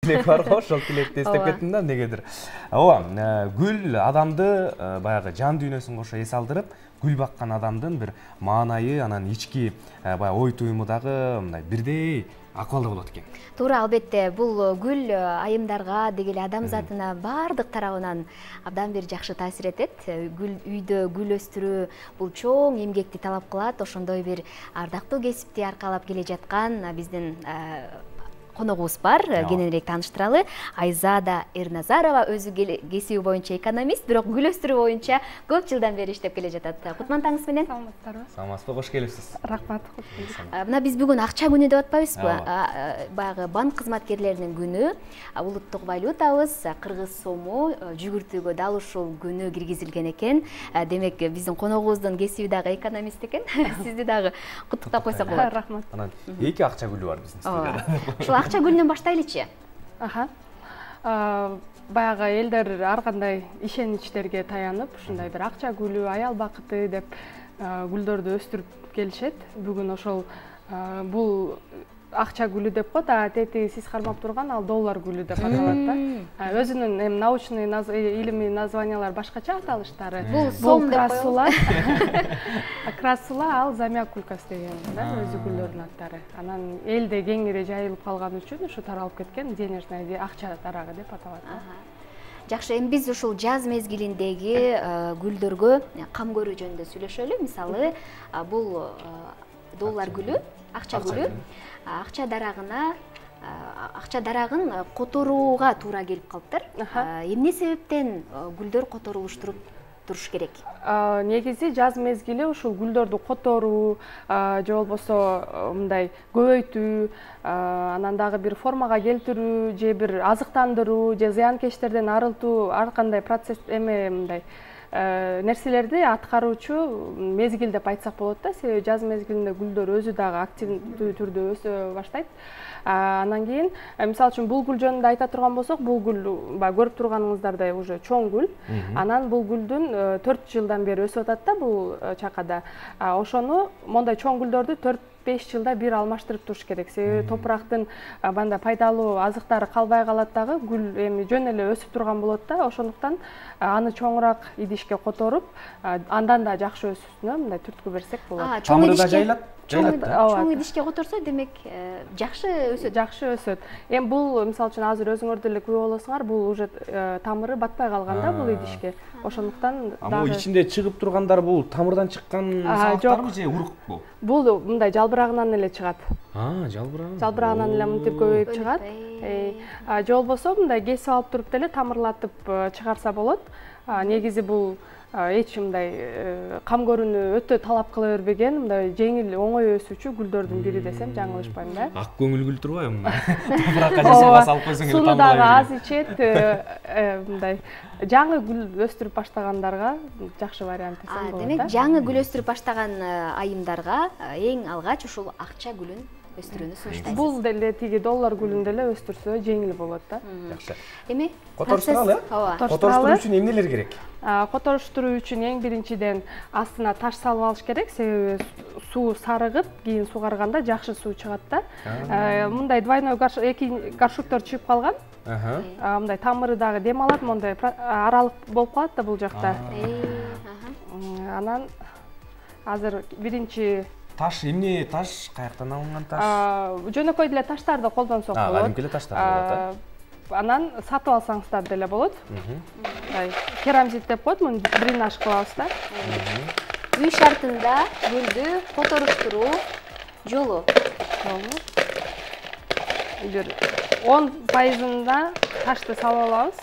тилек бар го, ошол тилекти эстеп кеттим да эмнегедир. Ооба, гүл адамды баягы жан дүйнөсүн кошо эс алдырып, гүл баккан адамдын бир маанайы, анан ички баягы ой туюму дагы мындай бирдей акыбалда болот экен. Туура, албетте, бул гүл айымдарга деги эле адам затына бардык тарабынан абдан бир жакшы таасир этет. Гүл үйдө гүл өстүрүү бул чоң эмгекти талап кылат. Ошондой бир ардактуу кесипти аркалап келе жаткан биздин коногубуз бар. Кененирээк тааныштыралы. Айзада Эрназарова өзү кесиби боюнча экономист, бирок гүл өстүрүү боюнча көп жылдан бери иштеп келе жатат. Кутман таңыңыз менен. Саламатсыздарбы? Саламатсызбы, кош келипсиз. Рахмат, кош келипсиз. Мына биз бүгүн акча күнү деп атпайбызбы? Баягы банк кызматкерлеринин күнү, улуттук валютабыз кыргыз сому жүгүртүүгө дал ушул күнү киргизилген экен. Демек биздин коногубуздун кесиби дагы экономист экен. Сизди дагы куттуктап койсок болот. Рахмат. Анан эки акча гүлү бар биздин студияда. Акча гүлүнөн баштайлычы. Баягы элдер ар кандай ишеничтерге таянып, ушундай бир акча гүлү, аял бакыты деп гүлдөрдү өстүрүп келишет. Бүгүн ошол бул акча гүлү деп коет, тети сиз кармап турган ал доллар гүлү деп аталат да. Өзүнүн научный илимий названиялары башкача аталыштары. Бул сом деп красула. Красула ал замяк кулькасы деген да, өзү гүлдөрдүн аттары. Анан элде кеңири жайылып калган үчүн ушу таралып кеткен денежный акча дарагы деп аталат. Жакшы, эми биз ушул жаз мезгилиндеги гүлдөргө кам көрүү жөнүндө сүйлөшөлү. Мисалы, бул доллар гүлү, акча гүлү, акча дарагын которууга туура келип калыптыр. Эмне себептен гүлдөр которулуштуруп туруш керек? Негизи жаз мезгили ушул гүлдөрдү которуу, же болбосо мындай көбөйтүү, анан дагы бир формага келтирүү, же бир азыктандыруу, же зыянкечтерден арылтуу, ар кандай процесс мындай нерселерди аткаруучу мезгил деп айтсак болот да. Себеби жаз мезгилинде гүлдөр өзү дагы активдүү түрдө өсө баштайт. Анан кийин мисалы үчүн бул гүл жөнүндө айта турган болсок, бул гүл көрүп турганыңыздардай уже чоң гүл. Анан бул гүлдүн 4 жылдан бери өсүп атат да бул чакада. Ошону мондай чоң гүлдөрдү 4-5 жылда бир алмаштырып туруш керек. Себеби топурактын банда пайдалуу азыктары калбай калат дагы, гүл эми жөн эле өсүп турган болот да. Ошондуктан аны чоңураак идишке которуп, андан да жакшы өсүүсүнө мындай түрткү берсек болот. Тамыры да жайлап чоң идишке которсо, демек жакшы өсөт. Жакшы өсөт. Эми бул мисалы үчүн азыр өзүңөр деле күбө болосуңар, бул уже тамыры батпай калган да бул идишке. Ошондуктан дагы ичинде чыгып тургандар бул тамырдан чыккан сабактарбы же урукпу? Бул мындай жалбырагынан эле чыгат. Жалбырагынан эле мынтип көбөйүп чыгат. Же болбосо мындай кесип алып туруп деле тамырлатып чыгарса болот. Негизи бул эч мындай кам көрүүнү өтө талап кыла бербеген, мындай жеңил, оңой өсүүчү гүлдөрдүн бири десем жаңылышпайм да. Ак көңүл гүл турбайбы? Топуракка жесип салып койсоң эле сууну дагы аз ичет, мындай жаңы гүл өстүрүп баштагандарга жакшы вариант десем болот да. Демек, жаңы гүл өстүрүп баштаган айымдарга эң алгач ушул акча гүлүн өстүрүүнү сунуштайсыз. Бул деле тиги доллар гүлүн деле өстүрсө жеңил болот да. Жакшы. Эми которуштуралы, которуштуруу үчүн эмнелер керек? Которуштуруу үчүн эң биринчиден астына таш салып алыш керек, себеби суу сарыгып, кийин сугарганда жакшы суу чыгат да. Мындай двойной эки горшоктор чыгып калган. Мындай тамыры дагы дем алат, мондай аралык болуп калат да бул жакта. Анан азыр биринчи Таш эмне таш, каяктан алынган таш? Жөнөкөй деле таштарды колдонсок болот. Кадимки эле таштар болот. Анан сатып алсаңыздар деле болот. Керамзит деп коет, муну дренаж кылабыз да. Үй шартында гүлдү которуштуруу жолу. Бир 10% ташты салып алабыз.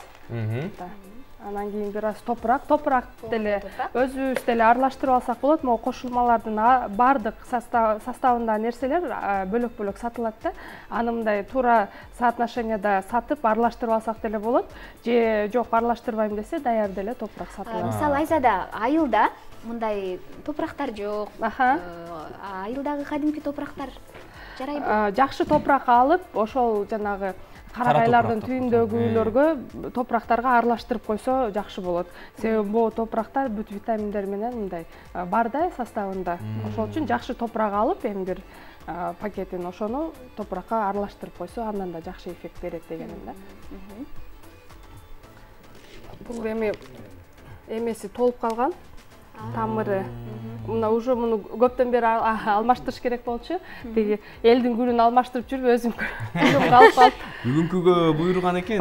Анан кийин бир аз топурак деле өзүбүз деле аралаштырып алсак болот. Могу кошулмалардын бардык составында нерселер бөлөк-бөлөк сатылат да. Аны мындай туура соотношенияда сатып аралаштырып алсак деле болот. Же жок, аралаштырбайм десе, даяр деле топурак сатылат. Мисалы, Айзада, айылда мындай топурактар жок. Айылдагы кадимки топурактар жарайбы? Жакшы топурак алып, ошол жанагы каракайлардын түйүндөгүлөргө топурактарга аралаштырып койсо жакшы болот. Себеби бул топурактар бүт витаминдер менен мындай бар да составында. Ошол үчүн жакшы топурак алып, эми бир пакетин ошону топуракка аралаштырып койсо, андан да жакшы эффект берет дегеним да. Бул эми эмеси толуп калган, тамыры. Мына уже муну көптөн бери алмаштырыш керек болчу. Тиги элдин гүлүн алмаштырып жүрүп өзүм калып калып. Бүгүнкүгө буйруган экен,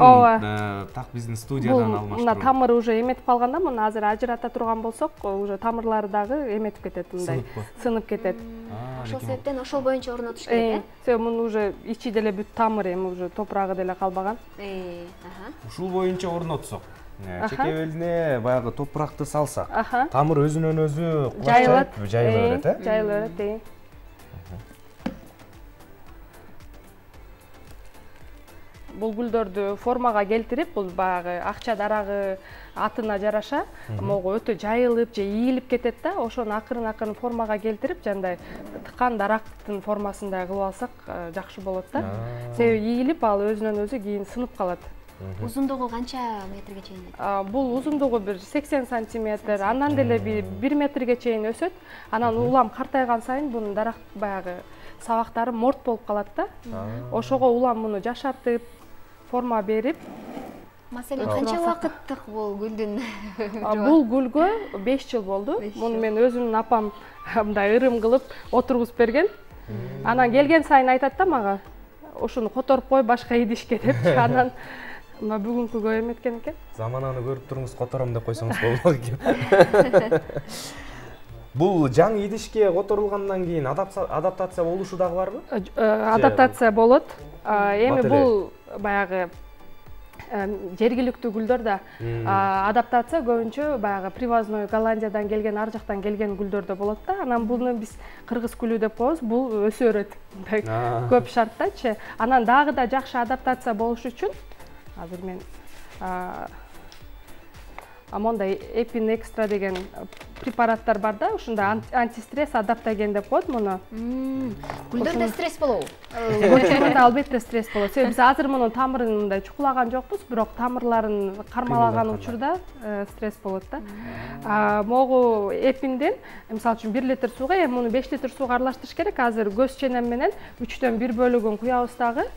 так биздин студиядан алмаштыруу. Мына тамыры уже эметип калганда, муну азыр ажырата турган болсок, уже тамырлары дагы эметип кетет мындай. Сынып кетет. Ошол себептен ошол боюнча орнотуш керек, э? Себеби муну уже ичи деле бүт тамыр, эми уже топурагы деле калбаган. Ушул боюнча орнотсок. Чекебелине баягы топуракты салсак, тамыр өзүнөн өзү жайыла берет, э? Жайыла берет. Бул гүлдөрдү формага келтирип, бул баягы акча дарагы атына жараша, могу өтө жайылып же ийилип кетет да, ошону акырын формага келтирип, жандай тыкан дарактын формасындай кылып алсак жакшы болот да. Себеби ийилип, ал өзүнөн өзү кийин сынып калат. Узундугу канча метрге чейин? Бул узундугу бир 80 сантиметр, андан деле 1 метрге чейин өсөт. Анан улам картайган сайын бунун дарак баягы сабактары морт болуп калат да. Ошого улам муну жашартып, форма берип. Маселен, канча убакыттык бул гүлдүн? Бул гүлгө 5 жыл болду. Муну мен өзүмдүн апам мындай ырым кылып отургузуп берген. Анан келген сайын айтат да мага, ошону которуп кой, башка идишке деп. Анан бүгүнкүгө эметкен экен. Замананы көрүп туруңуз, котором деп койсоңуз болот экен. Бул жаңы идишке которулгандан кийин адаптация болушу дагы барбы? Адаптация болот. Эми бул баягы жергиликтүү гүлдөрдө адаптация көбүнчө баягы привозной Голландиядан келген, ар жактан келген гүлдөрдө болот да. Анан буну биз кыргыз гүлү деп коебуз. Бул өсө берет. Көп шарттачы. Анан дагы да жакшы адаптация болуш үчүн азыр мен мондай Эпин экстра деген препараттар бар да, ушундай антистресс адаптоген деп коет муну. Гүлдөрдө стресс болобу? Гүлдөрдө албетте стресс болот. Себеби биз азыр мунун тамырын мындай чукулаган жокпуз, бирок тамырларын кармалаган учурда стресс болот да. Могу Эпинден, мисалы үчүн 1 литр сууга, эми муну 5 литр сууга аралаштырыш керек. Азыр көз ченем менен 3төн 1 бөлүгүн куябыз дагы.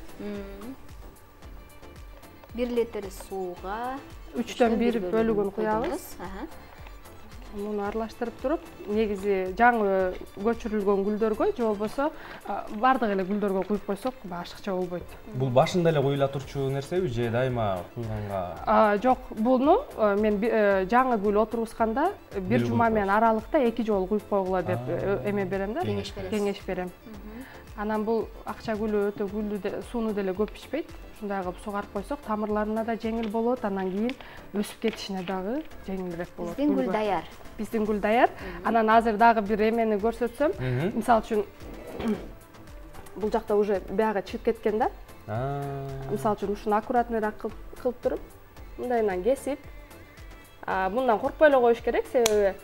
1 литр сууга 3төн 1 бөлүгүн куябыз. Муну аралаштырып туруп, негизи жаңы көчүрүлгөн гүлдөргө же болбосо бардык эле гүлдөргө куюп койсок, башкача болбойт. Бул башында эле куюла турчу нерсеби же дайыма куйганга? Жок, буну мен жаңы гүл отургузганда 1 жума менен аралыкта 2 жолу куюп койгула деп эме берем да, кеңеш берем. Анан бул акча гүлү өтө сууну деле көп ичпейт. Ушундай кылып сугарып койсок, тамырларына да жеңил болот, анан кийин өсүп кетишине дагы жеңилирээк болот. Биздин гүл даяр. Биздин гүл даяр. Анан азыр дагы бир эмени көрсөтсөм, мисалы үчүн бул жакта уже баягы чыгып кеткен да. Мисалы үчүн ушуну аккуратныйраак кылып туруп, мындайынан кесип, мындан коркпой эле коюш керек, себеби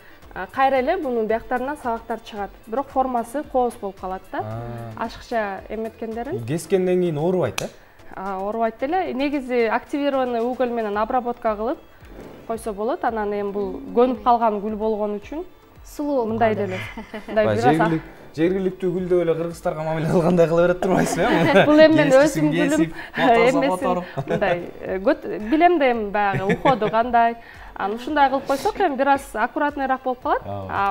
кайра эле бунун бияктарынан сабактар чыгат. Бирок формасы кооз болуп калат да. Ашыкча эметкендерин. Кескенден кийин оорубайт да? Оорубайт эле. Негизи активированный уголь менен обработка кылып койсо болот. Анан эми бул көнүп калган гүл болгон үчүн сулуу мындай деле. Жергиликтүү гүлдө эле кыргыздарга мамиле кылгандай кыла берет турбайсызбы? Бул эми мен өзүм гүлүм эмесин мындай билем да эми баягы уходу кандай. Ушундай кылып койсок, эми бир аз аккуратныйраак болуп калат.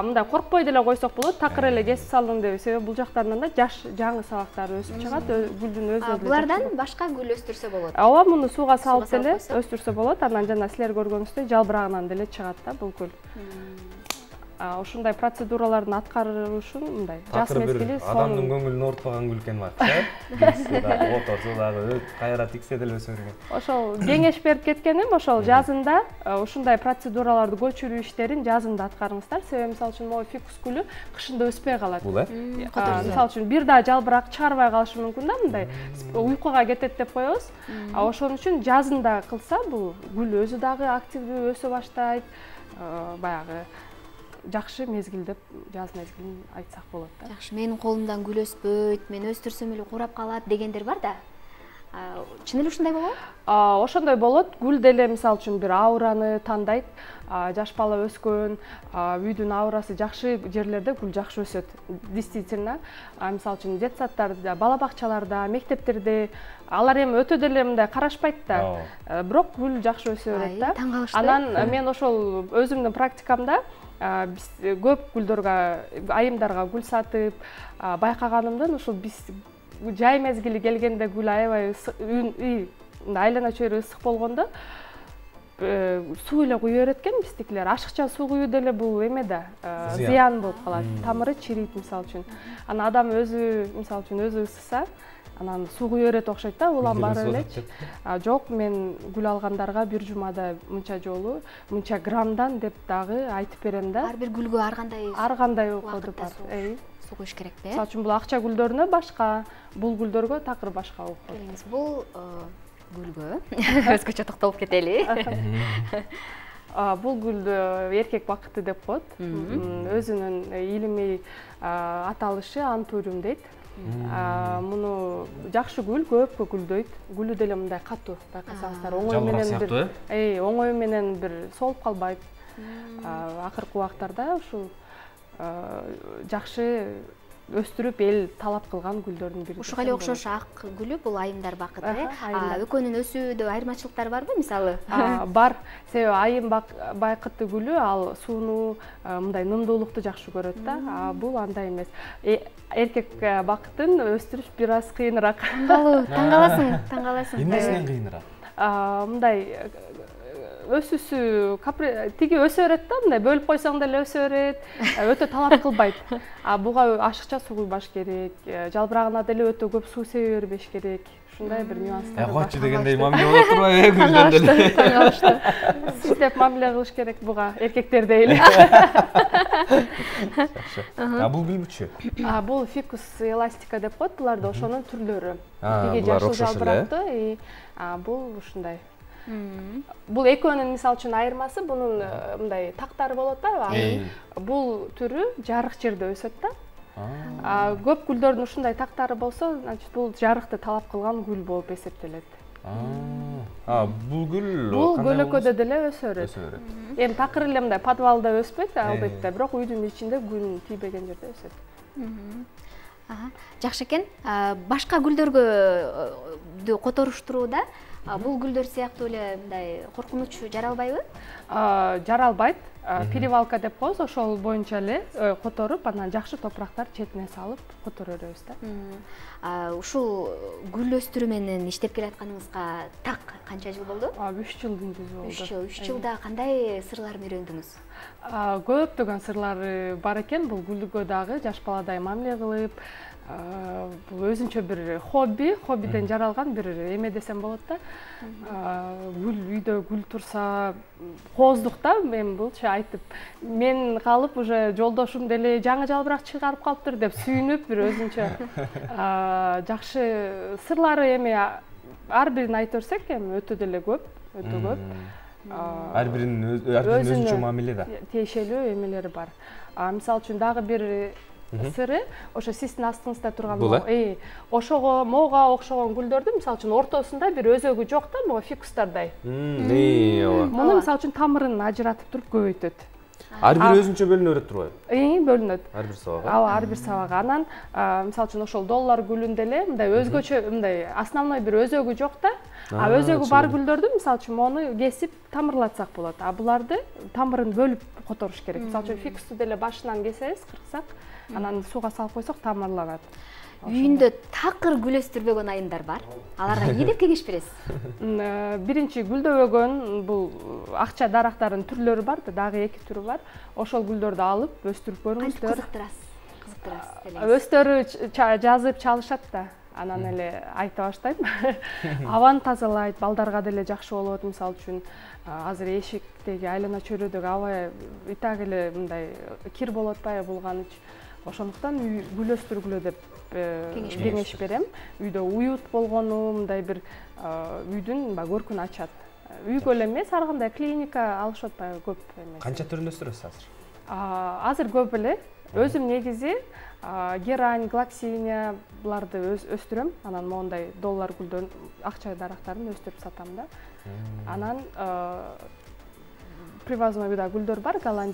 Мындай коркпой деле койсок болот, такыр эле кесип салдым деп. Себеби бул жактарынан да жаш жаңы сабактар өсүп чыгат, гүлдүн өзү. Булардан башка гүл өстүрсө болот. Ооба, муну сууга салып деле өстүрсө болот. Анан жана силер көргөнүңүздөй жалбырагынан деле чыгат да бул гүл. Ушундай процедуралардын аткарылышын мындай жаз мезгили адамдын көңүлүн оорутпаган гүл экен баары. Дагы оторсо дагы кайра тиксе деле өсө берген. Ошол кеңеш берип кеткеним, ошол жазында ушундай процедураларды көчүрүү иштерин жазында аткарыңыздар. Себеби мисалы үчүн могу фикус гүлү кышында өспөй калат. Бул мисалы үчүн бир да жалбырак чыгарбай калышы мүмкүн да, мындай уйкуга кетет деп коебуз. Ошон үчүн жазында кылса бул гүл өзү дагы активдүү өсө баштайт. Баягы жакшы мезгил деп жаз мезгилин айтсак болот да. Жакшы, менин колумдан гүл өспөйт, мен өстүрсөм эле курап калат дегендер бар да. Чын эле ушундай болобу? Ошондой болот. Гүл деле мисалы үчүн бир аураны тандайт. Жаш бала өскөн, үйдүн аурасы жакшы жерлерде гүл жакшы өсөт. Действительно, мисалы үчүн детсадтарда, бала бакчаларда, мектептерде алар эми өтө деле мындай карашпайт да. Бирок гүл жакшы өсө берет да. Анан мен ошол өзүмдүн практикамда биз көп гүлдөргө, айымдарга гүл сатып, байкаганымдан ошол биз жай мезгили келгенде гүл аябай айлана чөйрө ысык болгондо суу эле куюу берет экен биздикилер. Ашыкча суу куюу деле бул эме да, зыян болуп калат. Тамыры чирийт мисалы үчүн. Анан адам өзү мисалы үчүн өзү ысыса, анан суу куюу берет окшойт да, уланбары элечи. Жок, мен гүл алгандарга бир жумада мынча жолу, мынча граммдан деп дагы айтып берем да. Ар бир гүлгө ар кандай уходу бар. Суу куюш керек да. Мисалы үчүн бул акча гүлдөрүнө башка, бул гүлдөргө такыр башка уход. Бул гүлгө өзгөчө токтолуп кетели. Бул гүлдү эркек бакыты деп коет. Өзүнүн илимий аталышы антуриум дейт. Муну жакшы гүл көпкө гүлдөйт. Гүлү деле мындай катуу, байкасаңыздар, оңой менен бир солуп калбайт. Акыркы убактарда ушул жакшы өстүрүп эл талап кылган гүлдөрдүн бири. Ушуга эле окшош ак гүлү бул айымдар бакыты. Экөөнүн өсүүдө айырмачылыктары барбы мисалы? Бар. Себеби айым байкыты гүлү ал сууну, мындай нымдуулукту жакшы көрөт да. Бул андай эмес. Эркек бакытын өстүрүш бир аз кыйыныраак. Таң каласың. Эмнесинен кыйыныраак? Мындай өсүүсү тиги өсө берет да, мындай бөлүп койсоң деле өсө берет, өтө талап кылбайт. Буга ашыкча суу куйбаш керек, жалбырагына деле өтө көп суу себе бербеш керек. Ушундай бир нюанстар бар. Койчу дегендей мамиле болуп турбайбы гүлдөн деле? Сиз деп мамиле кылыш керек буга, эркектердей эле. Бул гүлбүчү? Бул фикус эластика деп коет, буларды ошонун түрлөрү. Тиги жашыл жалбырактуу, бул ушундай. Бул экөөнүн мисалы үчүн айырмасы, бунун мындай тактары болот атпайбы? Бул түрү жарык жерде өсөт да. Көп гүлдөрдүн ушундай тактары болсо, значит бул жарыкты талап кылган гүл болуп эсептелет. Бул гүл бул көлөкөдө деле өсө берет. Эми такыр эле мындай подвалда өспөйт албетте, бирок үйдүн ичинде күн тийбеген жерде өсөт. Жакшы экен. Башка гүлдөргө которуштурууда бул гүлдөр сыяктуу эле мындай коркунуч жаралбайбы? Жаралбайт. Перевалка деп коебуз, ошол боюнча эле которуп, анан жакшы топурактар четине салып которо беребиз да. Ушул гүл өстүрүү менен иштеп келатканыңызга так канча жыл болду? 3 жылдын жүзү болду. 3 жылда кандай сырларын үйрөндүңүз? Көптөгөн сырлары бар экен. Бул гүлгө дагы жаш баладай мамиле кылып, бул өзүнчө бир хоббиден жаралган бир эме десем болот да. Гүл үйдө гүл турса кооздук да, мен булчу айтып, мен калып уже жолдошум деле жаңы жалбырак чыгарып калыптыр деп сүйүнүп бир өзүнчө жакшы сырлары эми ар бирин айта берсек эми өтө деле көп, өтө көп. Ар биринин өзүнчө мамиле да. Тиешелүү эмелери бар. Мисалы үчүн дагы бир сыры, ошо сиздин астыңызда турган ошого мога окшогон гүлдөрдүн мисалы үчүн ортосунда бир өзөгү жок да, могу фикустардай. Муну мисалы үчүн тамырын ажыратып туруп көбөйтөт. Ар бир өзүнчө бөлүнө берет турбайбы? Бөлүнөт. Ар бир сабага. Ар бир сабага. Анан мисалы үчүн ошол доллар гүлүндө эле мындай өзгөчө мындай основной бир өзөгү жок да. Өзөгү бар гүлдөрдү мисалы үчүн мону кесип тамырлатсак болот. Буларды тамырын бөлүп которуш керек. Мисалы үчүн фикусту деле башынан кесебиз, кырксак, анан сууга салып койсок тамырланат. Үйүндө такыр гүл өстүрбөгөн айымдар бар. Аларга эмне деп кеңеш бересиз? Биринчи гүлдөбөгөн бул акча дарактарынын түрлөрү бар да, дагы 2 түрү бар. Ошол гүлдөрдү алып өстүрүп көрүңүздөр. Кызыктырасыз. Өздөрү жазып чалышат да. Анан эле айта баштайм. Абаны тазалайт, балдарга деле жакшы болот. Мисалы үчүн азыр эшиктеги айлана чөйрөдөгү аба и так эле мындай кир болуп атпайбы булганыч. Ошондуктан гүл өстүргүлө деп кеңеш берем. Үйдө уют болгону, мындай бир үйдүн көркүн ачат. Үйгө эле эмес, ар кандай клиника алышып атпайбы, көп эмес. Канча түрүн өстүрөсүз азыр? Азыр көп эле. Өзүм негизи герань, глаксиния буларды өстүрөм. Анан моундай доллар гүлдөрүн, акча дарактарын өстүрүп сатам да. Анан привозной гүлдөр бар,